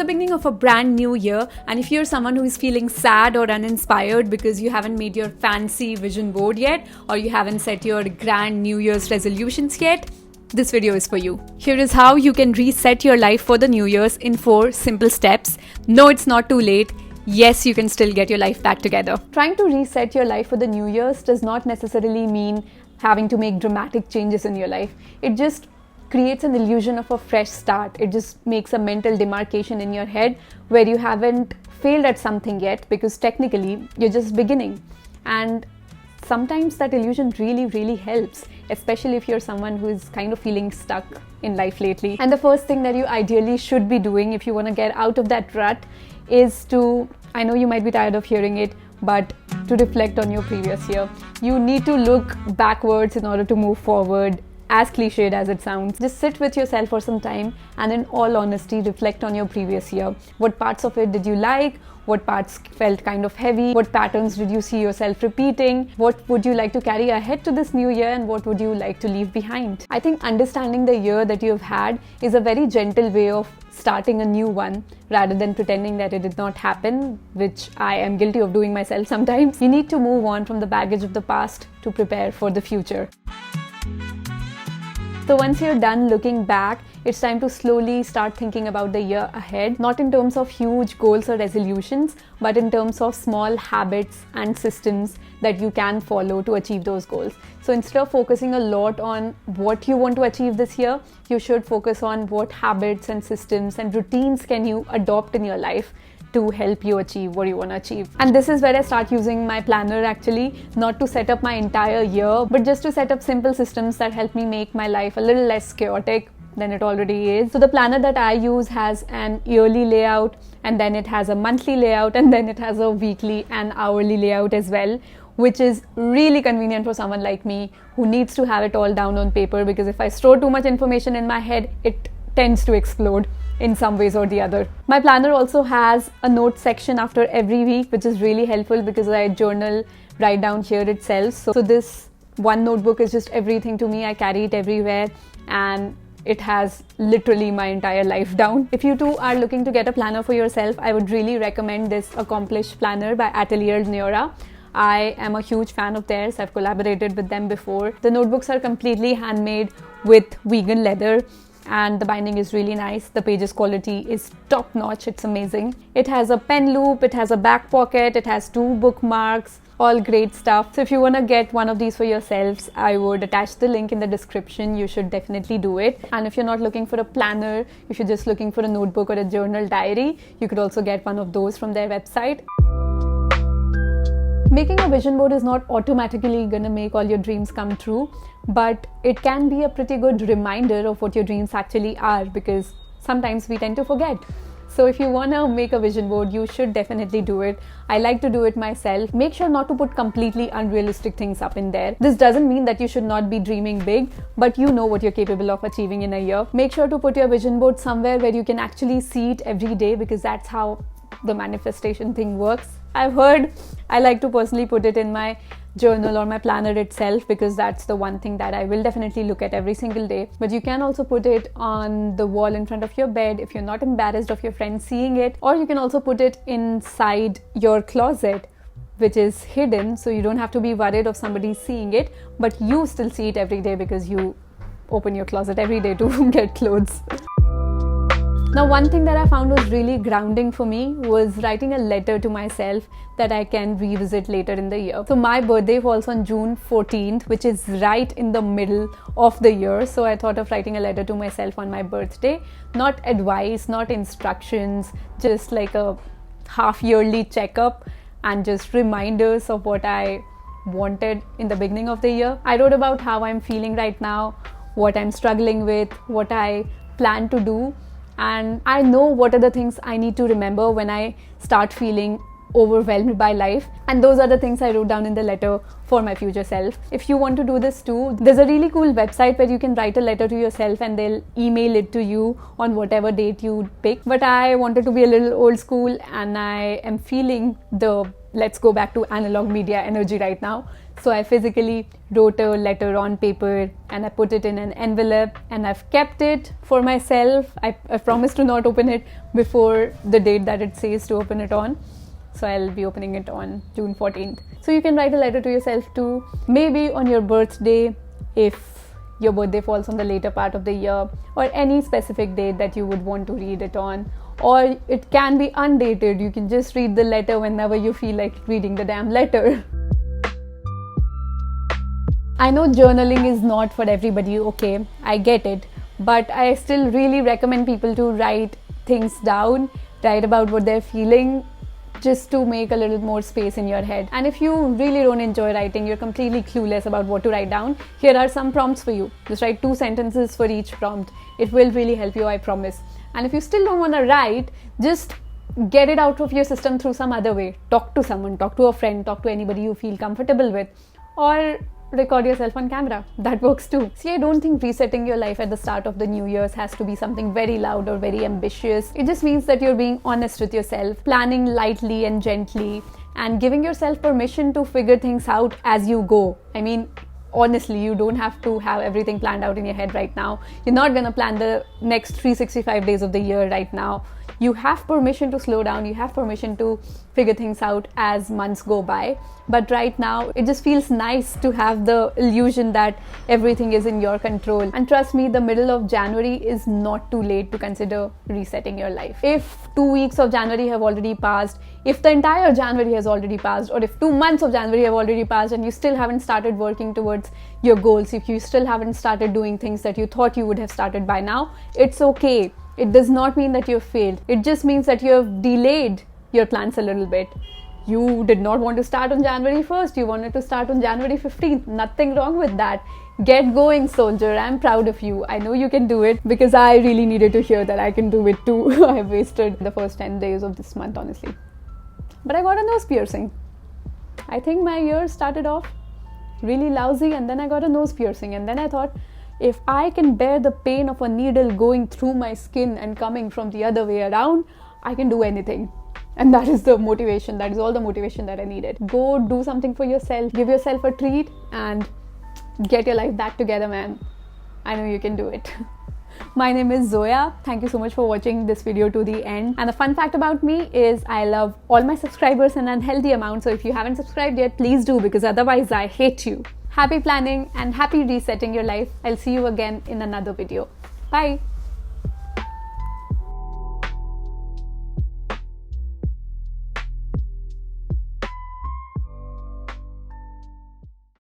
the beginning of a brand new year, and if you're someone who is feeling sad or uninspired because you haven't made your fancy vision board yet, or you haven't set your grand New Year's resolutions yet, this video is for you. Here is how you can reset your life for the New Year's in 4 simple steps. No, it's not too late. Yes, you can still get your life back together. Trying to reset your life for the New Year's does not necessarily mean having to make dramatic changes in your life. It just creates an illusion of a fresh start. It just makes a mental demarcation in your head where you haven't failed at something yet, because technically you're just beginning. And sometimes that illusion really helps, especially if you're someone who is kind of feeling stuck in life lately. And the first thing that you ideally should be doing if you want to get out of that rut is to, I know you might be tired of hearing it, but to reflect on your previous year. You need to look backwards in order to move forward. As cliched as it sounds, just sit with yourself for some time and in all honesty reflect on your previous year. What parts of it did you like? What parts felt kind of heavy? What patterns did you see yourself repeating? What would you like to carry ahead to this new year, and what would you like to leave behind? I think understanding the year that you have had is a very gentle way of starting a new one, rather than pretending that it did not happen, which I am guilty of doing myself sometimes. You need to move on from the baggage of the past to prepare for the future. So once you're done looking back, it's time to slowly start thinking about the year ahead, not in terms of huge goals or resolutions, but in terms of small habits and systems that you can follow to achieve those goals. So instead of focusing a lot on what you want to achieve this year, you should focus on what habits and systems and routines can you adopt in your life to help you achieve what you want to achieve. And this is where I start using my planner actually, not to set up my entire year, but just to set up simple systems that help me make my life a little less chaotic than it already is. So the planner that I use has an yearly layout, and then it has a monthly layout, and then it has a weekly and hourly layout as well, which is really convenient for someone like me who needs to have it all down on paper, because if I store too much information in my head, it tends to explode in some ways or the other. My planner also has a note section after every week, which is really helpful because I journal right down here itself. So this one notebook is just everything to me. I carry it everywhere and it has literally my entire life down. If you too are looking to get a planner for yourself, I would really recommend this Accomplished Planner by Atelier Neura. I am a huge fan of theirs. I've collaborated with them before. The notebooks are completely handmade with vegan leather, and the binding is really nice. The pages quality is top notch. It's amazing. It has a pen loop, it has a back pocket, it has 2 bookmarks, all great stuff. So if you want to get one of these for yourselves, I would attach the link in the description. You should definitely do it. And if you're not looking for a planner, if you're just looking for a notebook or a journal diary, you could also get one of those from their website. Making a vision board is not automatically going to make all your dreams come true, but it can be a pretty good reminder of what your dreams actually are, because sometimes we tend to forget. So if you want to make a vision board, you should definitely do it. I like to do it myself. Make sure not to put completely unrealistic things up in there. This doesn't mean that you should not be dreaming big, but you know what you're capable of achieving in a year. Make sure to put your vision board somewhere where you can actually see it every day, because that's how the manifestation thing works. I've heard. I like to personally put it in my journal or my planner itself, because that's the one thing that I will definitely look at every single day. But you can also put it on the wall in front of your bed if you're not embarrassed of your friends seeing it, or you can also put it inside your closet, which is hidden, so you don't have to be worried of somebody seeing it, but you still see it every day because you open your closet every day to get clothes. Now, one thing that I found was really grounding for me was writing a letter to myself that I can revisit later in the year. So my birthday falls on June 14th, which is right in the middle of the year. So I thought of writing a letter to myself on my birthday. Not advice, not instructions, just like a half-yearly checkup and just reminders of what I wanted in the beginning of the year. I wrote about how I'm feeling right now, what I'm struggling with, what I plan to do. And I know what are the things I need to remember when I start feeling overwhelmed by life. And those are the things I wrote down in the letter for my future self. If you want to do this too, there's a really cool website where you can write a letter to yourself and they'll email it to you on whatever date you pick. But I wanted to be a little old school, and I am feeling the let's go back to analog media energy right now. So I physically wrote a letter on paper and I put it in an envelope and I've kept it for myself. I promised to not open it before the date that it says to open it on. So I'll be opening it on June 14th. So you can write a letter to yourself too, maybe on your birthday if your birthday falls on the later part of the year, or any specific date that you would want to read it on. Or it can be undated. You can just read the letter whenever you feel like reading the damn letter. I know journaling is not for everybody, okay, I get it, but I still really recommend people to write things down, write about what they're feeling, just to make a little more space in your head. And if you really don't enjoy writing, you're completely clueless about what to write down, here are some prompts for you. Just write 2 sentences for each prompt. It will really help you, I promise. And if you still don't want to write, just get it out of your system through some other way. Talk to someone, talk to a friend, talk to anybody you feel comfortable with, or record yourself on camera. That works too. See, I don't think resetting your life at the start of the new year's has to be something very loud or very ambitious. It just means that you're being honest with yourself, planning lightly and gently, and giving yourself permission to figure things out as you go. I mean, honestly, you don't have to have everything planned out in your head right now. You're not gonna plan the next 365 days of the year right now. You have permission to slow down, you have permission to figure things out as months go by. But right now, it just feels nice to have the illusion that everything is in your control. And trust me, the middle of January is not too late to consider resetting your life. If 2 weeks of January have already passed, if the entire January has already passed, or if 2 months of January have already passed and you still haven't started working towards your goals, if you still haven't started doing things that you thought you would have started by now, it's okay. It does not mean that you've failed. It just means that you have delayed your plans a little bit. You did not want to start on January 1st. You wanted to start on January 15th. Nothing wrong with that. Get going, soldier. I'm proud of you. I know you can do it, because I really needed to hear that I can do it too. I wasted the first 10 days of this month, honestly. But I got a nose piercing. I think my year started off really lousy, and then I got a nose piercing, and then I thought, if I can bear the pain of a needle going through my skin and coming from the other way around, I can do anything. And that is the motivation, that is all the motivation that I needed. Go do something for yourself, give yourself a treat, and get your life back together, man. I know you can do it. My name is Zoya. Thank you so much for watching this video to the end. And the fun fact about me is I love all my subscribers in an unhealthy amount. So if you haven't subscribed yet, please do, because otherwise I hate you. Happy planning and happy resetting your life. I'll see you again in another video. Bye.